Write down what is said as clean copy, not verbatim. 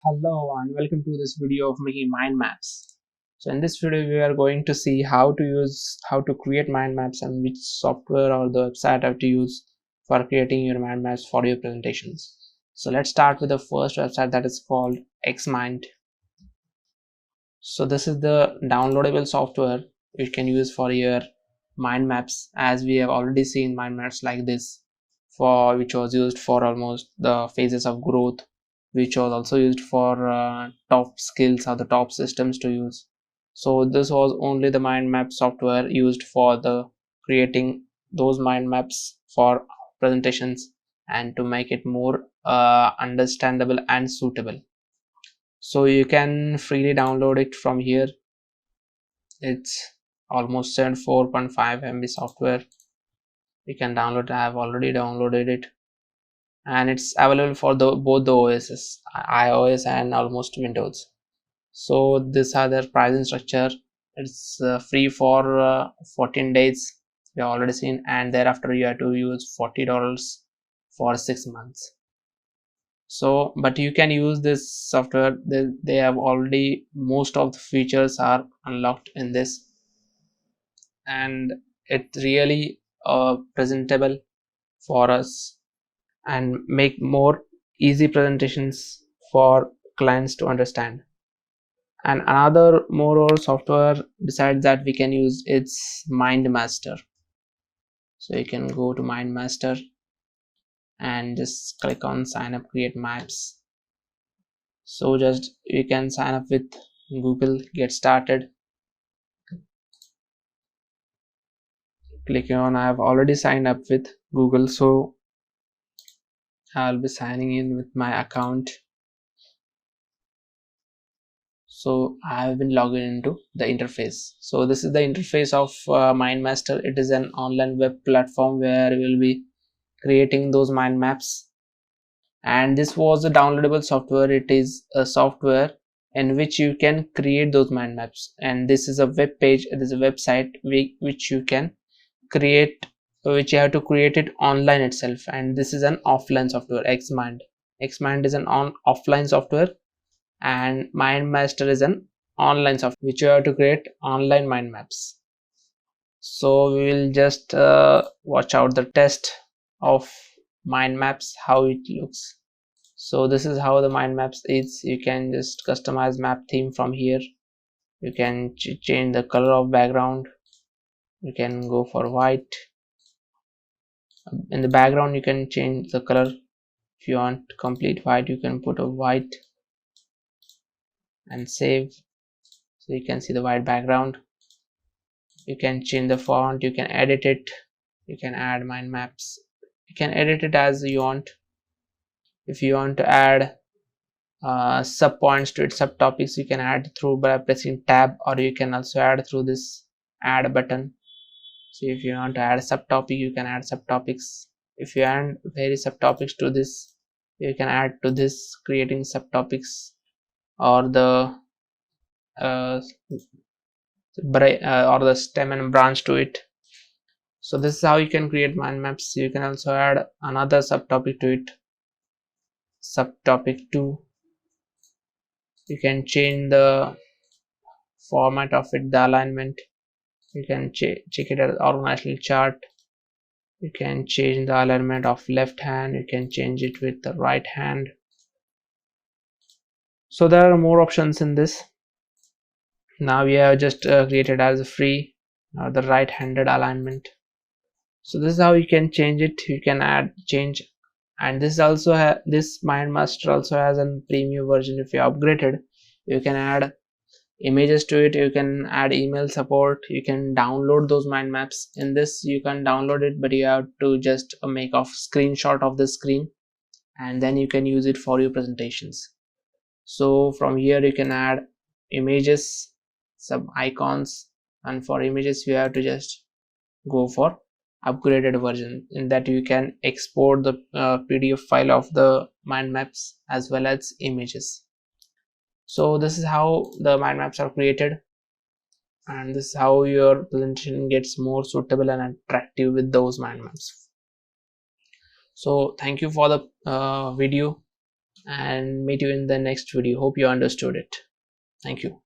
Hello and welcome to this video of making mind maps. So in this video we are going to see how to create mind maps and which software or the website how to use for creating your mind maps for your presentations. So let's start with the first website, that is called Xmind. So this is the downloadable software you can use for your mind maps, as we have already seen mind maps like this for which was used for almost the phases of growth, which was also used for top skills or the top systems to use. So this was only the mind map software used for the creating those mind maps for presentations and to make it more understandable and suitable. So you can freely download it from here. It's almost 74.5 MB software. You can download it. I have already downloaded it, and it's available for both the OSs, iOS and almost Windows. So these are their pricing structure. It's free for 14 days, we have already seen, and thereafter you have to use $40 for 6 months. So but you can use this software. They have already, most of the features are unlocked in this, and it's really presentable for us and make more easy presentations for clients to understand. And another more software besides that we can use, it's mindmaster. So you can go to mindmaster and just click on sign up, create maps. So just you can sign up with Google, get started. Clicking on, I have already signed up with Google, so I'll be signing in with my account. So I have been logged into the interface. So this is the interface of mindmaster. It is an online web platform where we will be creating those mind maps, and this was a downloadable software. It is a software in which you can create those mind maps, and this is a web page, it is a website which you can create, which you have to create it online itself. And this is an offline software. Xmind is an offline software, and mindmaster is an online software which you have to create online mind maps. So we will just watch out the test of mind maps, how it looks. So this is how the mind maps is. You can just customize map theme from here. You can change the color of background. You can go for white. In the background you can change the color. If you want complete white, you can put a white and save. So you can see the white background. You can change the font, you can edit it, you can add mind maps, you can edit it as you want. If you want to add sub points to it, subtopics, you can add through by pressing tab, or you can also add through this add button. So if you want to add a subtopic, you can add subtopics. If you add various subtopics to this, you can add to this, creating subtopics or the or the stem and branch to it. So this is how you can create mind maps. You can also add another subtopic to it, subtopic 2. You can change the format of it, the alignment. You can check it as organizational chart. You can change the alignment of left hand, you can change it with the right hand. So there are more options in this. Now we have just created as a free the right-handed alignment. So this is how you can change it. You can add, change, and this also this mindmaster also has a premium version. If you upgraded, you can add images to it, you can add email support, you can download those mind maps. In this you can download it, but you have to just make a screenshot of the screen, and then you can use it for your presentations. So from here you can add images, some icons, and for images you have to just go for upgraded version, in that you can export the PDF file of the mind maps as well as images. So this is how the mind maps are created, and this is how your presentation gets more suitable and attractive with those mind maps. So thank you for the video. and meet you in the next video. Hope you understood it. Thank you.